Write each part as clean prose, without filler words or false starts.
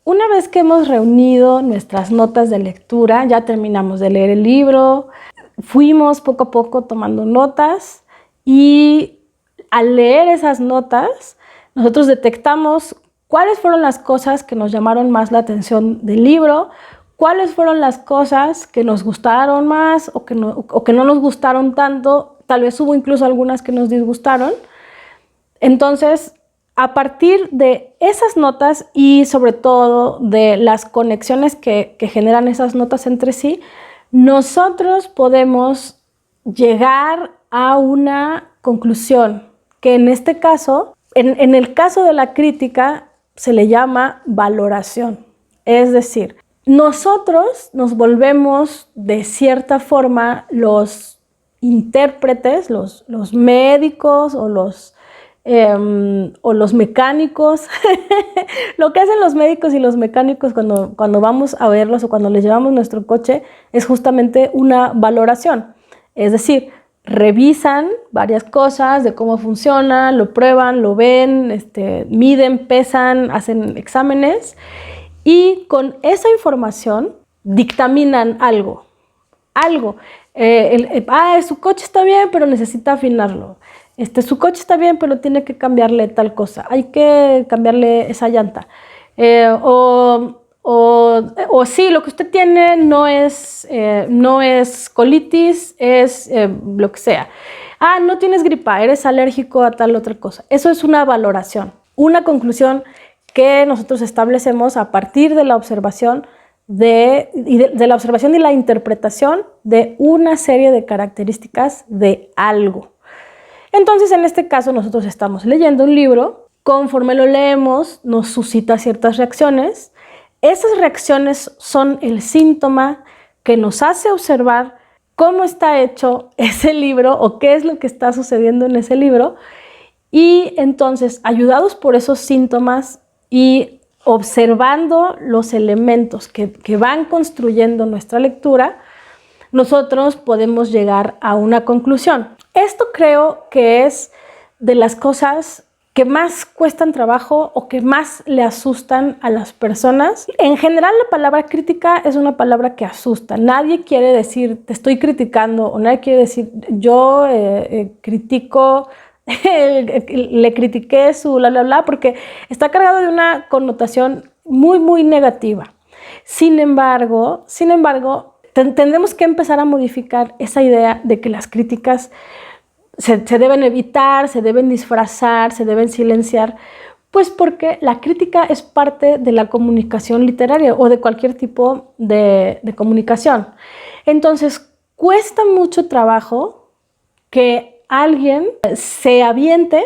Una vez que hemos reunido nuestras notas de lectura, ya terminamos de leer el libro, fuimos poco a poco tomando notas y al leer esas notas, nosotros detectamos cuáles fueron las cosas que nos llamaron más la atención del libro, cuáles fueron las cosas que nos gustaron más o que no nos gustaron tanto, tal vez hubo incluso algunas que nos disgustaron. Entonces, a partir de esas notas y sobre todo de las conexiones que generan esas notas entre sí, nosotros podemos llegar a una conclusión que en este caso, en el caso de la crítica, se le llama valoración. Es decir, nosotros nos volvemos de cierta forma los intérpretes, los médicos o los mecánicos. Lo que hacen los médicos y los mecánicos cuando vamos a verlos o cuando les llevamos nuestro coche es justamente una valoración. Es decir, revisan varias cosas de cómo funciona, lo prueban, lo ven, miden, pesan, hacen exámenes y con esa información dictaminan algo. Su coche está bien, pero necesita afinarlo. Su coche está bien, pero tiene que cambiarle tal cosa. Hay que cambiarle esa llanta. Sí, lo que usted tiene no es colitis, es lo que sea. No tienes gripa, eres alérgico a tal otra cosa. Eso es una valoración, una conclusión que nosotros establecemos a partir de la observación de la observación y la interpretación de una serie de características de algo. Entonces, en este caso, nosotros estamos leyendo un libro, conforme lo leemos, nos suscita ciertas reacciones. Esas reacciones son el síntoma que nos hace observar cómo está hecho ese libro o qué es lo que está sucediendo en ese libro. Y entonces, ayudados por esos síntomas y observando los elementos que van construyendo nuestra lectura, nosotros podemos llegar a una conclusión. Esto creo que es de las cosas que más cuestan trabajo o que más le asustan a las personas. En general, la palabra crítica es una palabra que asusta. Nadie quiere decir, te estoy criticando, o nadie quiere decir, yo critico, le critiqué su bla, bla, bla, porque está cargado de una connotación muy, muy negativa. Sin embargo, tendremos que empezar a modificar esa idea de que las críticas se deben evitar, se deben disfrazar, se deben silenciar, pues porque la crítica es parte de la comunicación literaria o de cualquier tipo de comunicación. Entonces, cuesta mucho trabajo que alguien se aviente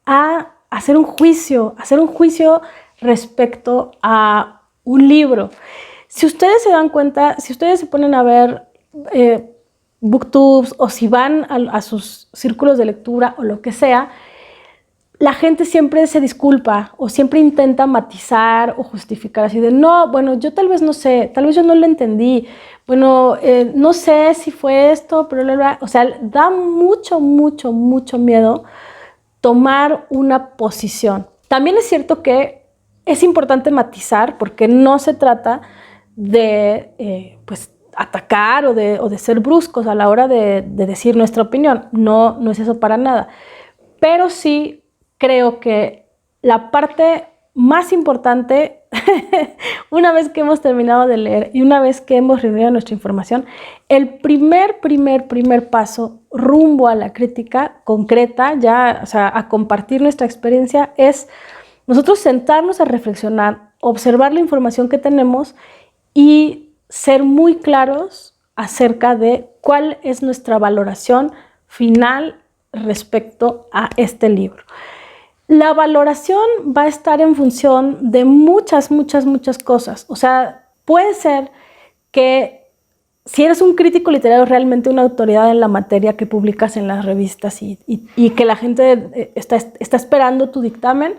a hacer un juicio respecto a un libro. Si ustedes se dan cuenta, si ustedes se ponen a ver booktubes o si van a sus círculos de lectura o lo que sea, la gente siempre se disculpa o siempre intenta matizar o justificar así de no, bueno, yo tal vez no sé, tal vez yo no lo entendí, bueno, no sé si fue esto, pero o sea, da mucho miedo tomar una posición. También es cierto que es importante matizar porque no se trata de atacar o de ser bruscos a la hora de decir nuestra opinión. No es eso para nada. Pero sí creo que la parte más importante, una vez que hemos terminado de leer y una vez que hemos reunido nuestra información, el primer paso rumbo a la crítica concreta, ya, o sea, a compartir nuestra experiencia, es nosotros sentarnos a reflexionar, observar la información que tenemos y ser muy claros acerca de cuál es nuestra valoración final respecto a este libro. La valoración va a estar en función de muchas cosas. O sea, puede ser que si eres un crítico literario, realmente una autoridad en la materia que publicas en las revistas y que la gente está esperando tu dictamen,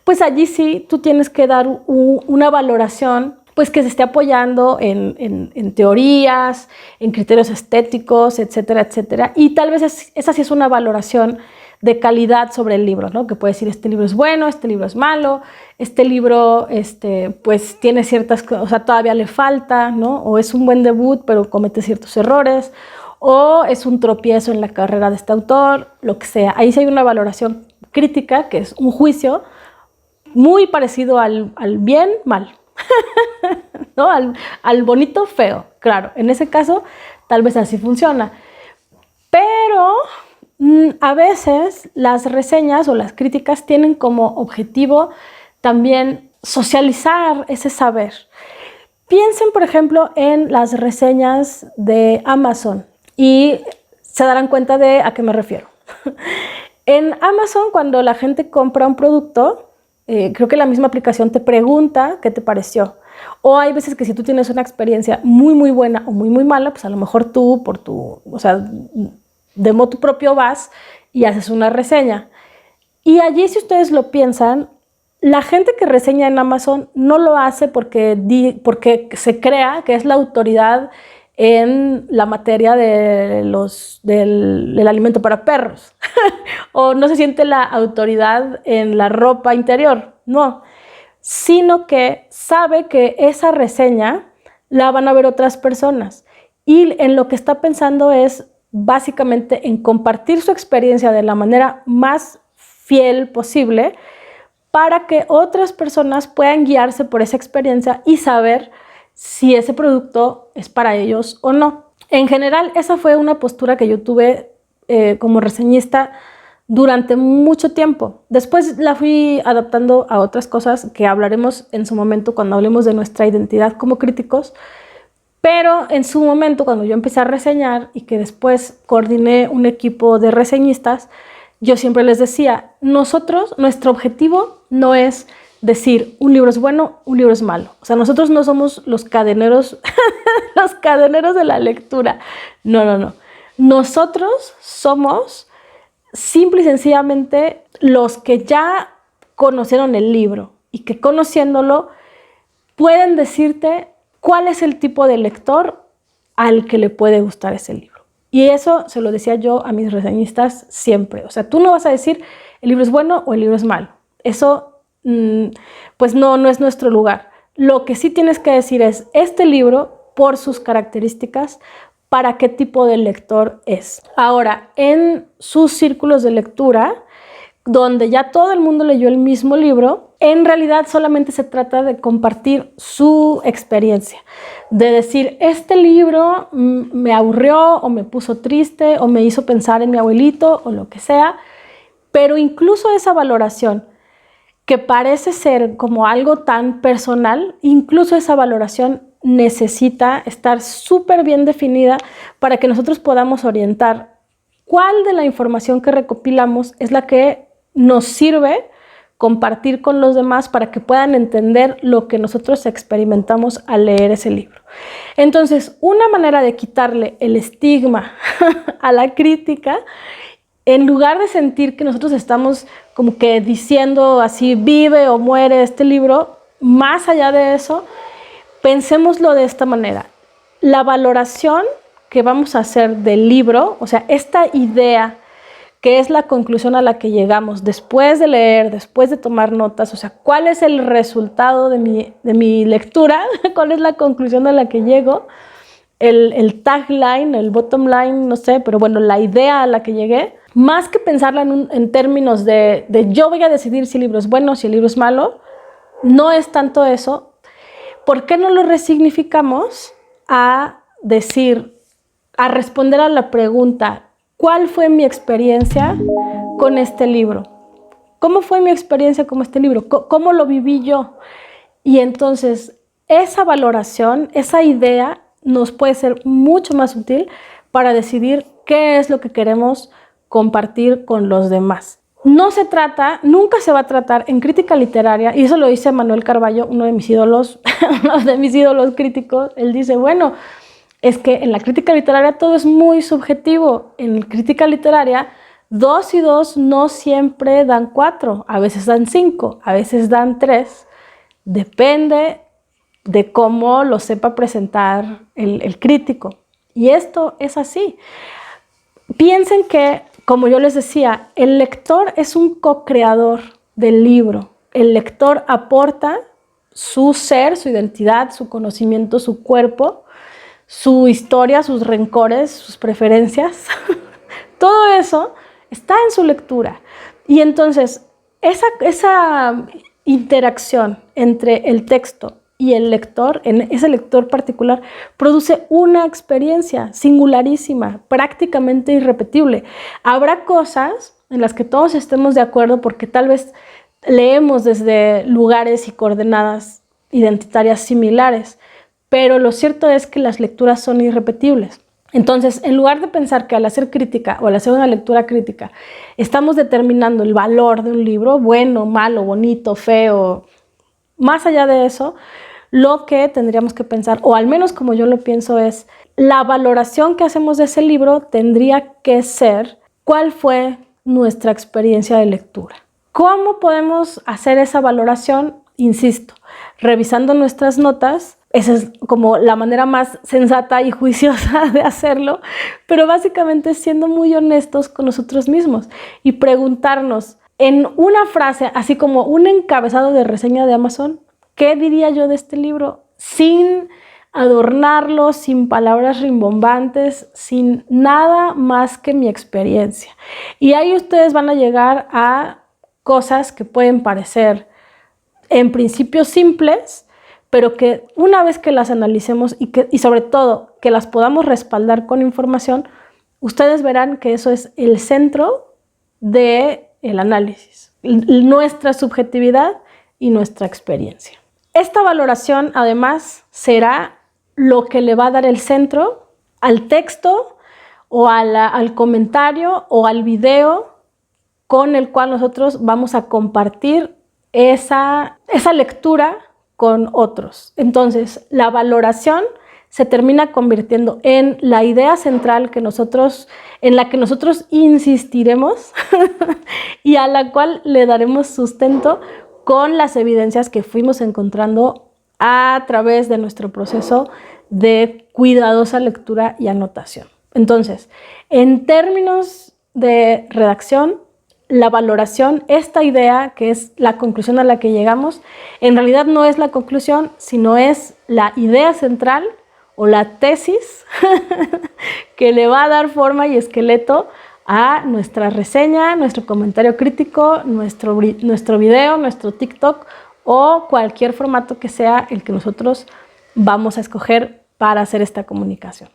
pues allí sí tú tienes que dar una valoración pues que se esté apoyando en teorías, en criterios estéticos, etcétera, etcétera. Y tal vez esa sí es una valoración de calidad sobre el libro, ¿no? Que puede decir, este libro es bueno, este libro es malo, este libro pues tiene ciertas cosas, o sea, todavía le falta, ¿no? O es un buen debut, pero comete ciertos errores, o es un tropiezo en la carrera de este autor, lo que sea. Ahí sí hay una valoración crítica, que es un juicio muy parecido al bien, mal, ¿no? Al bonito, feo. Claro, en ese caso tal vez así funciona. Pero a veces las reseñas o las críticas tienen como objetivo también socializar ese saber. Piensen, por ejemplo, en las reseñas de Amazon y se darán cuenta de a qué me refiero. En Amazon, cuando la gente compra un producto, creo que la misma aplicación te pregunta qué te pareció. O hay veces que si tú tienes una experiencia muy, muy buena o muy, muy mala, pues a lo mejor tú, o sea, de motu propio vas y haces una reseña. Y allí, si ustedes lo piensan, la gente que reseña en Amazon no lo hace porque se crea que es la autoridad en la materia del alimento para perros. O no se siente la autoridad en la ropa interior, no, sino que sabe que esa reseña la van a ver otras personas y en lo que está pensando es básicamente en compartir su experiencia de la manera más fiel posible para que otras personas puedan guiarse por esa experiencia y saber si ese producto es para ellos o no. En general, esa fue una postura que yo tuve como reseñista durante mucho tiempo. Después la fui adaptando a otras cosas que hablaremos en su momento cuando hablemos de nuestra identidad como críticos, pero en su momento cuando yo empecé a reseñar y que después coordiné un equipo de reseñistas, yo siempre les decía, nuestro objetivo no es decir un libro es bueno, un libro es malo. O sea, nosotros no somos los cadeneros, los cadeneros de la lectura. No, no, no. Nosotros somos simple y sencillamente los que ya conocieron el libro y que conociéndolo pueden decirte cuál es el tipo de lector al que le puede gustar ese libro. Y eso se lo decía yo a mis reseñistas siempre. O sea, tú no vas a decir el libro es bueno o el libro es malo. Eso pues no es nuestro lugar. Lo que sí tienes que decir es este libro por sus características, para qué tipo de lector es. Ahora, en sus círculos de lectura, donde ya todo el mundo leyó el mismo libro, en realidad solamente se trata de compartir su experiencia, de decir, este libro me aburrió o me puso triste o me hizo pensar en mi abuelito o lo que sea, pero incluso esa valoración que parece ser como algo tan personal, incluso esa valoración necesita estar súper bien definida para que nosotros podamos orientar cuál de la información que recopilamos es la que nos sirve compartir con los demás para que puedan entender lo que nosotros experimentamos al leer ese libro. Entonces, una manera de quitarle el estigma a la crítica, en lugar de sentir que nosotros estamos como que diciendo así, vive o muere este libro, más allá de eso, pensémoslo de esta manera. La valoración que vamos a hacer del libro, o sea, esta idea que es la conclusión a la que llegamos después de leer, después de tomar notas, o sea, cuál es el resultado de mi lectura, cuál es la conclusión a la que llego, el tagline, el bottom line, no sé, pero bueno, la idea a la que llegué, más que pensarla en términos de yo voy a decidir si el libro es bueno, si el libro es malo, no es tanto eso. ¿Por qué no lo resignificamos a decir, a responder a la pregunta, ¿cuál fue mi experiencia con este libro? ¿Cómo fue mi experiencia con este libro? ¿Cómo lo viví yo? Y entonces esa valoración, esa idea nos puede ser mucho más útil para decidir qué es lo que queremos compartir con los demás. No se trata, nunca se va a tratar en crítica literaria, y eso lo dice Manuel Carballo, uno de mis ídolos, críticos. Él dice, bueno, es que en la crítica literaria todo es muy subjetivo. En crítica literaria, 2 y 2 no siempre dan 4, a veces dan 5, a veces dan 3. Depende de cómo lo sepa presentar el crítico. Y esto es así. Piensen que como yo les decía, el lector es un co-creador del libro. El lector aporta su ser, su identidad, su conocimiento, su cuerpo, su historia, sus rencores, sus preferencias. Todo eso está en su lectura. Y entonces, esa interacción entre el texto y el lector, en ese lector particular, produce una experiencia singularísima, prácticamente irrepetible. Habrá cosas en las que todos estemos de acuerdo porque tal vez leemos desde lugares y coordenadas identitarias similares, pero lo cierto es que las lecturas son irrepetibles. Entonces, en lugar de pensar que al hacer crítica o al hacer una lectura crítica estamos determinando el valor de un libro, bueno, malo, bonito, feo, más allá de eso, lo que tendríamos que pensar, o al menos como yo lo pienso, es la valoración que hacemos de ese libro tendría que ser cuál fue nuestra experiencia de lectura. ¿Cómo podemos hacer esa valoración? Insisto, revisando nuestras notas. Esa es como la manera más sensata y juiciosa de hacerlo, pero básicamente siendo muy honestos con nosotros mismos y preguntarnos en una frase, así como un encabezado de reseña de Amazon, ¿qué diría yo de este libro? Sin adornarlo, sin palabras rimbombantes, sin nada más que mi experiencia. Y ahí ustedes van a llegar a cosas que pueden parecer en principio simples, pero que una vez que las analicemos y sobre todo que las podamos respaldar con información, ustedes verán que eso es el centro del análisis, nuestra subjetividad y nuestra experiencia. Esta valoración además será lo que le va a dar el centro al texto o al comentario o al video con el cual nosotros vamos a compartir esa lectura con otros. Entonces, la valoración se termina convirtiendo en la idea central en la que nosotros insistiremos y a la cual le daremos sustento con las evidencias que fuimos encontrando a través de nuestro proceso de cuidadosa lectura y anotación. Entonces, en términos de redacción, la valoración, esta idea que es la conclusión a la que llegamos, en realidad no es la conclusión, sino es la idea central o la tesis que le va a dar forma y esqueleto a nuestra reseña, nuestro comentario crítico, nuestro video, nuestro TikTok o cualquier formato que sea el que nosotros vamos a escoger para hacer esta comunicación.